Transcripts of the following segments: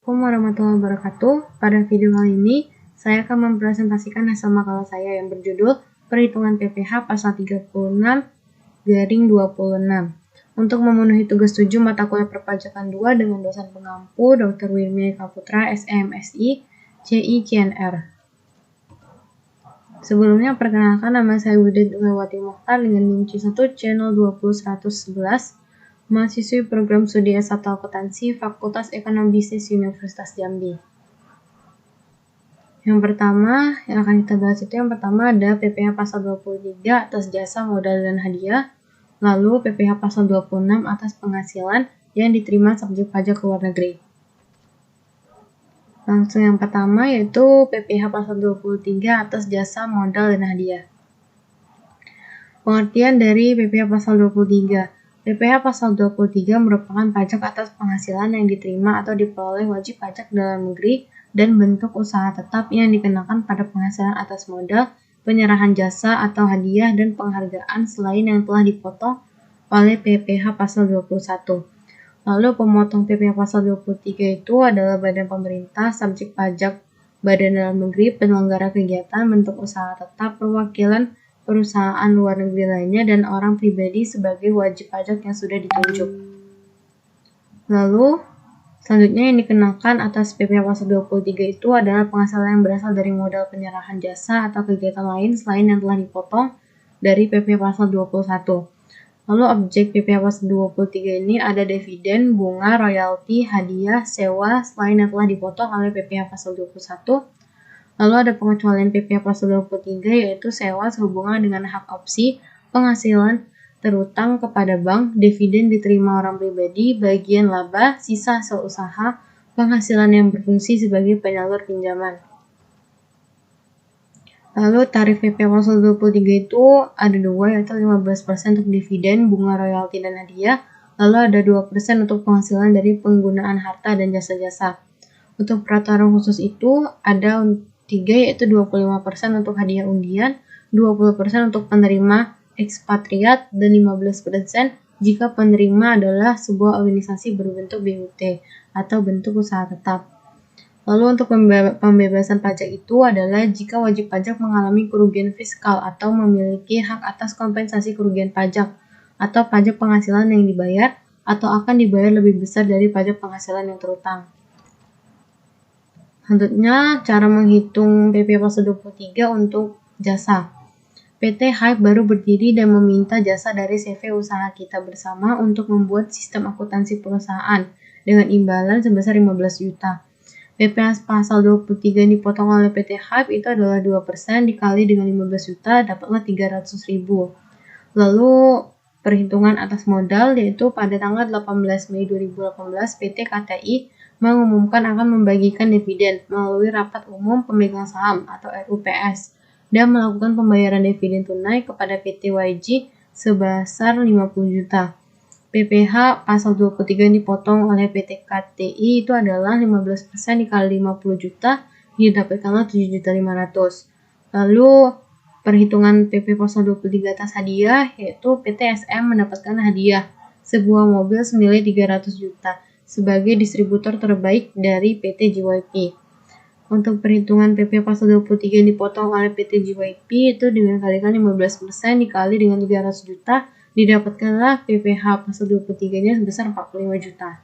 Assalamualaikum warahmatullahi wabarakatuh. Pada video kali ini, saya akan mempresentasikan hasil makalah saya yang berjudul Perhitungan PPh pasal 36/26. Untuk memenuhi tugas 7 mata kuliah perpajakan 2 dengan dosen pengampu Dr. Wirmia Eka Putra, SEMSI, CICNR. Sebelumnya, perkenalkan nama saya Widit Lewati Mokhtar dengan NIM C1 channel 20111. Mahasiswi program studi S1 Akuntansi Fakultas Ekonomi Bisnis Universitas Jambi. Yang pertama yang akan kita bahas itu ada PPh pasal 23 atas jasa, modal, dan hadiah. Lalu PPh pasal 26 atas penghasilan yang diterima subjek pajak luar negeri. Langsung yang pertama yaitu PPh pasal 23 atas jasa, modal, dan hadiah. Pengertian dari PPh pasal 23. PPh pasal 23 merupakan pajak atas penghasilan yang diterima atau diperoleh wajib pajak dalam negeri dan bentuk usaha tetap yang dikenakan pada penghasilan atas modal, penyerahan jasa atau hadiah, dan penghargaan selain yang telah dipotong oleh PPh pasal 21. Lalu pemotong PPh pasal 23 itu adalah badan pemerintah, subjek pajak, badan dalam negeri, penyelenggara kegiatan, bentuk usaha tetap, perwakilan perusahaan luar negeri lainnya, dan orang pribadi sebagai wajib pajak yang sudah ditunjuk. Lalu, selanjutnya yang dikenakan atas PPh pasal 23 itu adalah penghasilan yang berasal dari modal penyerahan jasa atau kegiatan lain selain yang telah dipotong dari PPh pasal 21. Lalu objek PPh pasal 23 ini ada dividen, bunga, royalti, hadiah, sewa selain yang telah dipotong oleh PPh pasal 21. Lalu ada pengecualian PPh pasal 23 yaitu sewa sehubungan dengan hak opsi, penghasilan terutang kepada bank, dividen diterima orang pribadi, bagian laba, sisa hasil usaha, penghasilan yang berfungsi sebagai penyalur pinjaman. Lalu tarif PPh pasal 23 itu ada dua, yaitu 15% untuk dividen, bunga, royalti, dan hadiah. Lalu ada 2% untuk penghasilan dari penggunaan harta dan jasa-jasa. Untuk peraturan khusus itu ada 3, yaitu 25% untuk hadiah undian, 20% untuk penerima ekspatriat, dan 15% jika penerima adalah sebuah organisasi berbentuk BUT atau bentuk usaha tetap. Lalu untuk pembebasan pajak itu adalah jika wajib pajak mengalami kerugian fiskal atau memiliki hak atas kompensasi kerugian pajak atau pajak penghasilan yang dibayar atau akan dibayar lebih besar dari pajak penghasilan yang terutang. Selanjutnya, cara menghitung PPh pasal 23 untuk jasa. PT Hype baru berdiri dan meminta jasa dari CV usaha kita bersama untuk membuat sistem akuntansi perusahaan dengan imbalan sebesar 15 juta. PPh pasal 23 yang dipotong oleh PT Hype itu adalah 2% dikali dengan 15 juta, dapatlah 300.000. Lalu perhitungan atas modal yaitu pada tanggal 18 Mei 2018 PT KTI mengumumkan akan membagikan dividen melalui rapat umum pemegang saham atau RUPS dan melakukan pembayaran dividen tunai kepada PT YG sebesar 50 juta. PPh pasal 23 yang dipotong oleh PT KTI itu adalah 15% dikali 50 juta, didapatkanlah 7.500.000. Lalu perhitungan PPh pasal 23 atas hadiah yaitu PT SM mendapatkan hadiah sebuah mobil senilai 300 juta sebagai distributor terbaik dari PT JYP. Untuk perhitungan PPh pasal 23 yang dipotong oleh PT JYP itu dikalikan 15% dikali dengan 300 juta, didapatkanlah PPh pasal 23-nya sebesar 45 juta.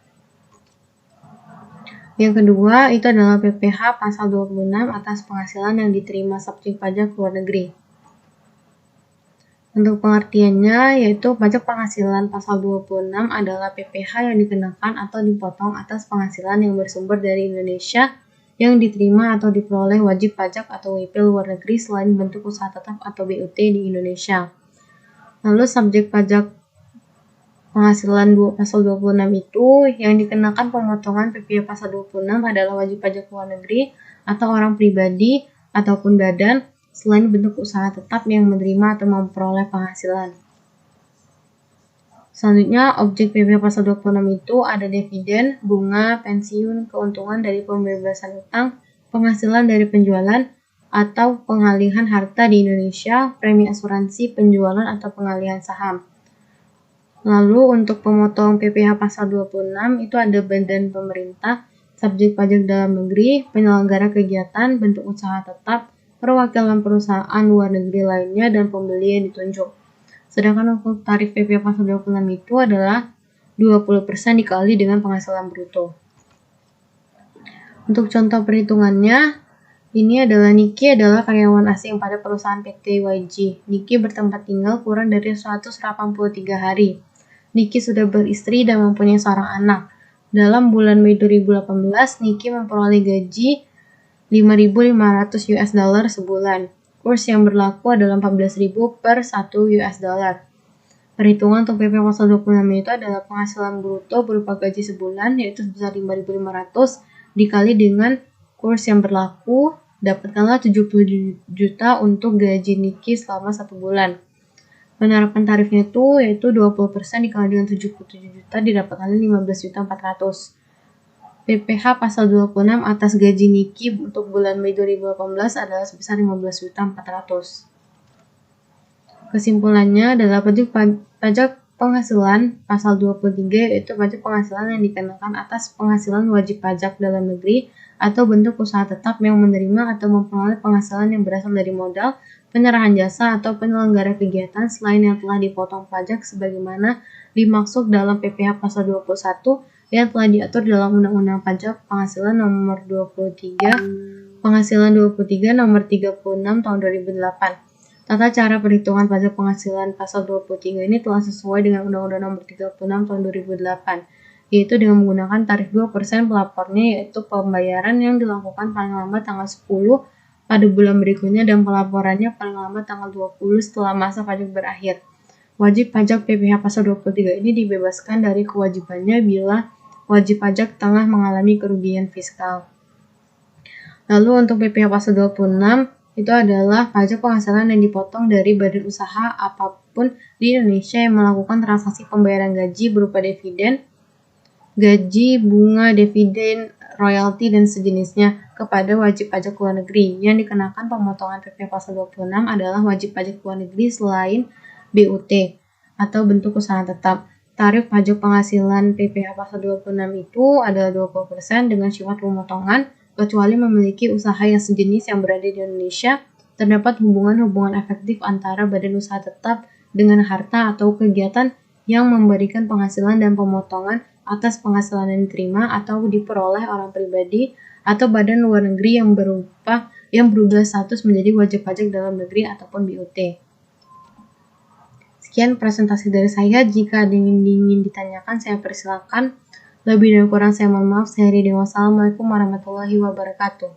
Yang kedua itu adalah PPh pasal 26 atas penghasilan yang diterima subjek pajak luar negeri. Untuk pengertiannya yaitu pajak penghasilan pasal 26 adalah PPh yang dikenakan atau dipotong atas penghasilan yang bersumber dari Indonesia yang diterima atau diperoleh wajib pajak atau WP luar negeri selain bentuk usaha tetap atau BUT di Indonesia. Lalu subjek pajak penghasilan pasal 26 itu yang dikenakan pemotongan PPh pasal 26 adalah wajib pajak luar negeri atau orang pribadi ataupun badan selain bentuk usaha tetap yang menerima atau memperoleh penghasilan. Selanjutnya, objek PPh pasal 26 itu ada dividen, bunga, pensiun, keuntungan dari pembebasan utang, penghasilan dari penjualan atau pengalihan harta di Indonesia, premi asuransi, penjualan atau pengalihan saham. Lalu untuk pemotong PPh pasal 26 itu ada badan pemerintah, subjek pajak dalam negeri, penyelenggara kegiatan, bentuk usaha tetap, perwakilan perusahaan luar negeri lainnya, dan pembeli yang ditunjuk. Sedangkan untuk tarif PPh pasal 26 itu adalah 20% dikali dengan penghasilan bruto. Untuk contoh perhitungannya, ini adalah Niki adalah karyawan asing pada perusahaan PT YG. Niki bertempat tinggal kurang dari 183 hari. Niki sudah beristri dan mempunyai seorang anak. Dalam bulan Mei 2018, Niki memperoleh gaji 5.500 US dollar sebulan. Kurs yang berlaku adalah 14.000 per 1 US dollar. Perhitungan untuk PPh pasal 26 itu adalah penghasilan bruto berupa gaji sebulan, yaitu sebesar 5.500 dikali dengan kurs yang berlaku, dapatkanlah 70 juta untuk gaji Niki selama 1 bulan. Penerapan tarifnya itu yaitu 20% dikali dengan 77 juta didapatkanlah 15.400. PPh pasal 26 atas gaji Niki untuk bulan Mei 2018 adalah sebesar 15.400. Kesimpulannya adalah pajak penghasilan pasal 23 yaitu pajak penghasilan yang dikenakan atas penghasilan wajib pajak dalam negeri atau bentuk usaha tetap yang menerima atau memperoleh penghasilan yang berasal dari modal, penyerahan jasa, atau penyelenggara kegiatan selain yang telah dipotong pajak sebagaimana dimaksud dalam PPh pasal 21 yang telah diatur dalam Undang-Undang Pajak Penghasilan Nomor 23 Nomor 36 Tahun 2008. Tata cara perhitungan pajak penghasilan pasal 23 ini telah sesuai dengan Undang-Undang Nomor 36 Tahun 2008, yaitu dengan menggunakan tarif 2% pelapornya, yaitu pembayaran yang dilakukan paling lambat tanggal 10 pada bulan berikutnya dan pelaporannya paling lambat tanggal 20 setelah masa pajak berakhir. Wajib pajak PPh pasal 23 ini dibebaskan dari kewajibannya bila wajib pajak tengah mengalami kerugian fiskal. Lalu untuk PPh pasal 26 itu adalah pajak penghasilan yang dipotong dari badan usaha apapun di Indonesia yang melakukan transaksi pembayaran gaji berupa dividen, gaji, bunga, dividen, royalti, dan sejenisnya kepada wajib pajak luar negeri. Yang dikenakan pemotongan PPh pasal 26 adalah wajib pajak luar negeri selain BUT atau bentuk usaha tetap. Tarif pajak penghasilan PPh pasal 26 itu adalah 20% dengan syarat pemotongan kecuali memiliki usaha yang sejenis yang berada di Indonesia, terdapat hubungan-hubungan efektif antara badan usaha tetap dengan harta atau kegiatan yang memberikan penghasilan dan pemotongan atas penghasilan yang diterima atau diperoleh orang pribadi atau badan luar negeri yang berubah status menjadi wajib pajak dalam negeri ataupun BUT. Sekian presentasi dari saya. Jika ada yang ingin ditanyakan, saya persilakan. Lebih dan kurang saya mohon maaf. Saya Ridin. Wassalamualaikum warahmatullahi wabarakatuh.